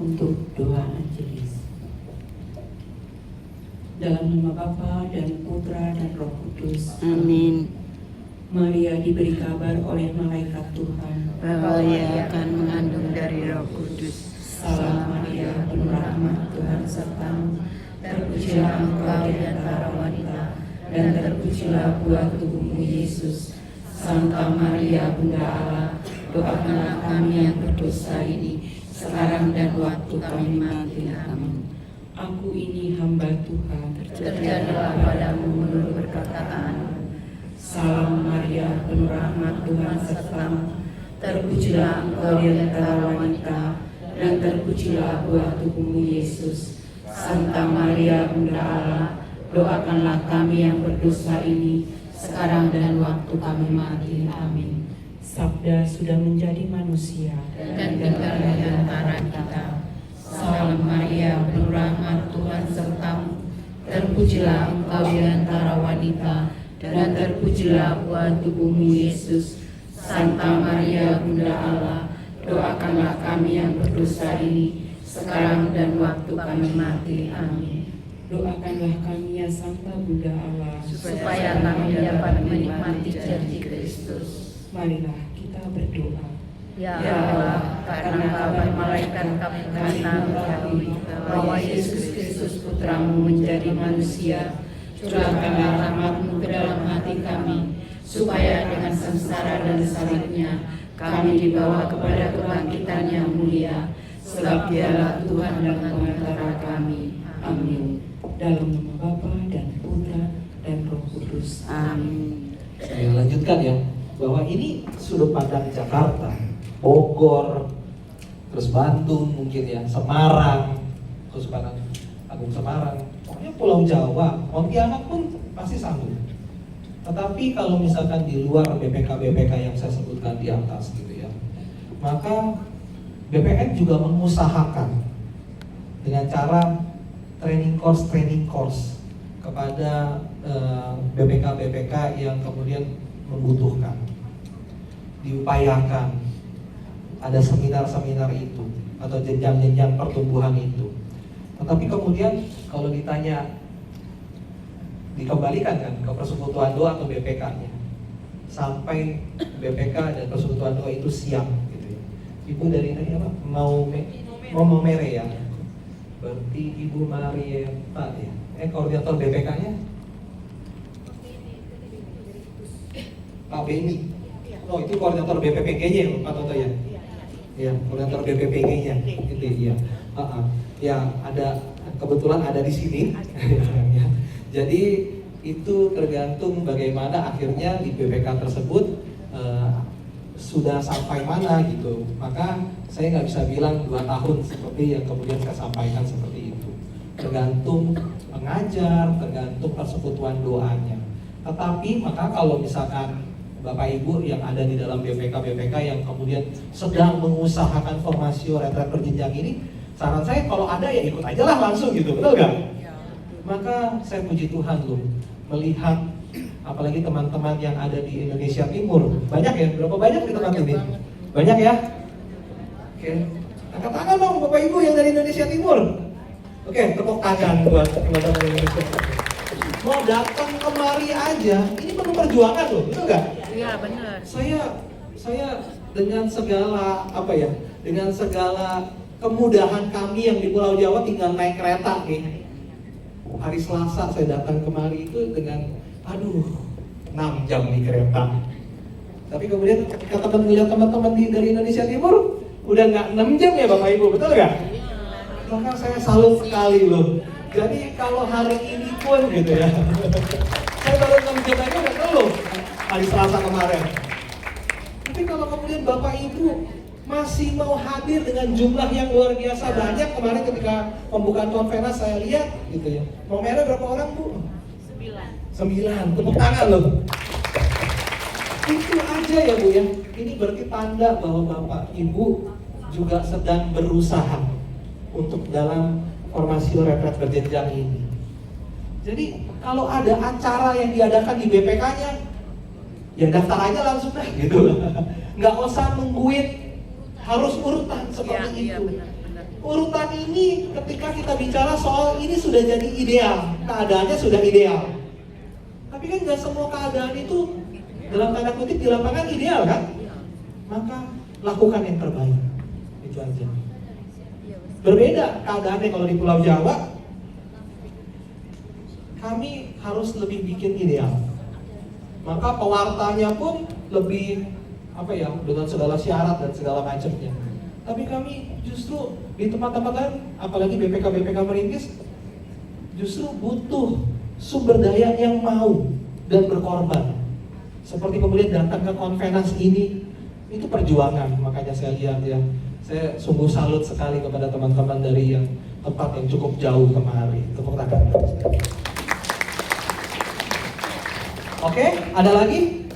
untuk doa majelis. Dalam nama Bapa dan Putra dan Roh Kudus. Amin. Maria diberi kabar oleh malaikat Tuhan Bahwa ia akan mengandung dari Roh Kudus. Salam Maria, penuh rahmat, Tuhan sertamu. Terpujilah engkau di antara wanita, dan terpujilah buah tubuhmu Yesus. Santa Maria, Bunda Allah, doakanlah kami yang berdosa ini, sekarang dan waktu kami mati. Amin. Aku ini hamba Tuhan, Terjadilah padamu menurut perkataanmu. Salam Maria, penuh rahmat, Tuhan sertamu. Terpujilah engkau di antara wanita, dan terpujilah buah tubuhmu Yesus. Santa Maria, Bunda Allah, doakanlah kami yang berdosa ini, sekarang dan waktu kami mati. Amin. Sabda sudah menjadi manusia Dan tinggal di antara kita. Salam Maria, penuh rahmat, Tuhan sertamu. Terpujilah engkau di antara wanita, dan terpujilah buah tubuhmu Yesus. Santa Maria, Bunda Allah, doakanlah kami yang berdosa ini, sekarang dan waktu kami mati. Amin. Doakanlah kami ya Santa Bunda Allah, Supaya kami dapat menikmati janji Kristus. Marilah kita berdoa. Ya Allah, karena kabar malaikat kami mengetahui bahwa Yesus Kristus Putramu menjadi manusia, curahkanlah rahmat-Mu ke dalam hati kami, supaya dengan sengsara dan salibnya kami dibawa kepada kebangkitan yang mulia, sebab Dialah Tuhan dan pengantara kami. Amin. Dalam nama Bapa dan Putra dan Roh Kudus. Amin. Saya lanjutkan ya, bahwa ini sudut pandang Jakarta, Bogor, terus Bandung mungkin ya, Semarang, Sultan Agung Semarang, pokoknya Pulau Jawa, Pontianak pun pasti sanggup. Tetapi kalau misalkan di luar BPK-BPK yang saya sebutkan di atas gitu ya, maka BPN juga mengusahakan dengan cara training course kepada BPK-BPK yang kemudian membutuhkan. Diupayakan ada seminar-seminar itu atau jenjang-jenjang pertumbuhan itu. Tetapi kemudian kalau ditanya, dikembalikan kan ke persekutuan doa atau BPK-nya, sampai BPK dan persekutuan doa itu siap gitu ya. Ibu dari tadi apa? Mau mere ya. Berarti Ibu Marieta ya. Koordinator BPK-nya Pak Beni. Oh, itu koordinator BPPG-nya Pak Toto ya. Ya, koordinator BPPG-nya itu ya. Ya, ada kebetulan ada di sini. Ya. Jadi itu tergantung bagaimana akhirnya di BPK tersebut sudah sampai mana gitu. Maka saya nggak bisa bilang 2 tahun seperti yang kemudian saya sampaikan seperti itu. Tergantung pengajar, tergantung persekutuan doanya. Tetapi maka kalau misalkan Bapak Ibu yang ada di dalam BPK-BPK yang kemudian sedang mengusahakan formasi retret berjenjang ini, saran saya kalau ada ya ikut aja lah langsung gitu, betul nggak? Maka saya puji Tuhan loh, melihat apalagi teman-teman yang ada di Indonesia Timur. Banyak ya? Berapa banyak di tempat ini? Banyak ya? Oke, angkat tangan dong Bapak Ibu yang dari Indonesia Timur. Oke, tepuk tangan buat teman-teman Indonesia. Mau datang kemari aja, ini penuh perjuangan loh, betul nggak? Iya benar. Saya dengan segala dengan segala kemudahan kami yang di Pulau Jawa tinggal naik kereta nih. Hari Selasa saya datang kemari itu dengan 6 jam di kereta. Tapi kemudian ketika melihat teman-teman dari Indonesia Timur udah nggak 6 jam ya Bapak Ibu, betul nggak? Maka saya salut sekali loh. Jadi kalau hari ini pun gitu ya, saya baru 6 jam aja udah keluh hari Selasa kemarin. Tapi kalau kemudian Bapak Ibu masih mau hadir dengan jumlah yang luar biasa banyak, kemarin ketika pembukaan konferensi saya lihat gitu ya, mau merah berapa orang Bu? 9, tepuk tangan loh. Itu aja ya Bu ya, ini berarti tanda bahwa Bapak Ibu juga sedang berusaha untuk dalam formasi retret berjenjang ini. Jadi kalau ada acara yang diadakan di BPK-nya, ya daftar aja langsung dah gitu. Nggak usah nungguin harus urutan seperti itu. Benar. urutan ini ketika kita bicara soal ini sudah jadi ideal, keadaannya sudah ideal. Tapi kan gak semua keadaan itu dalam tanda kutip di lapangan ideal kan? Maka lakukan yang terbaik. Itu aja. Berbeda keadaannya kalau di Pulau Jawa. Kami harus lebih bikin ideal. Maka pewartanya pun lebih dengan segala syarat dan segala macamnya. Tapi kami justru di tempat-tempat lain, apalagi BPK merintis, justru butuh sumber daya yang mau dan berkorban. Seperti kemudian datang ke konvenas ini, itu perjuangan. Makanya saya lihat ya, saya sungguh salut sekali kepada teman-teman dari yang tempat yang cukup jauh kemari. Tepuk tangan. Oke, ada lagi?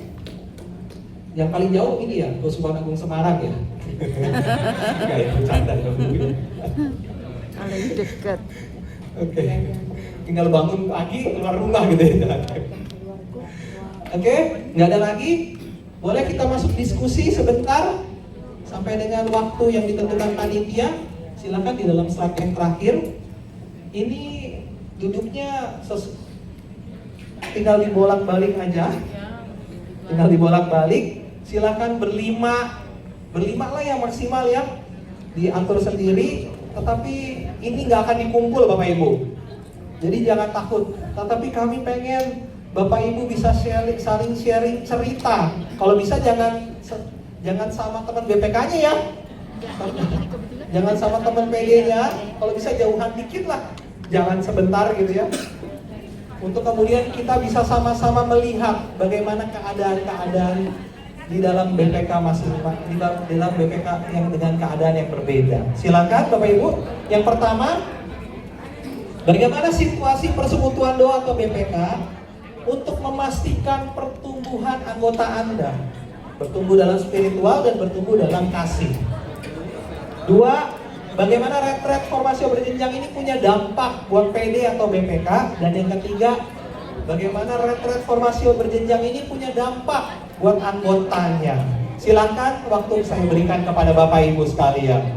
Yang paling jauh ini ya, Keuskupan Agung Semarang ya. Enggak ya, bercanda dulu. Paling dekat. Oke. Tinggal bangun pagi keluar rumah gitu ya. Oke, nggak ada lagi. Boleh kita masuk diskusi sebentar sampai dengan waktu yang ditentukan panitia. Silakan di dalam slide yang terakhir. Ini duduknya tinggal dibolak-balik aja. Tinggal dibolak-balik. Silakan berlima lah yang maksimal ya. Diatur sendiri. Tetapi ini nggak akan dikumpul Bapak Ibu. Jadi jangan takut. Tetapi kami pengen Bapak Ibu bisa saling sharing cerita. Kalau bisa jangan sama teman BPK-nya ya. Jangan sama teman PD-nya. Kalau bisa jauhan dikit lah. Jangan sebentar gitu ya. Untuk kemudian kita bisa sama-sama melihat bagaimana keadaan-keadaan di dalam BPK di dalam BPK yang dengan keadaan yang berbeda. Silakan Bapak Ibu. Yang pertama, bagaimana situasi persekutuan doa atau BPK untuk memastikan pertumbuhan anggota Anda, bertumbuh dalam spiritual dan bertumbuh dalam kasih. Dua, bagaimana retret formasi berjenjang ini punya dampak buat PD atau BPK. Dan yang ketiga, bagaimana retret formasi berjenjang ini punya dampak buat anggotanya. Silakan waktu saya berikan kepada Bapak Ibu sekalian.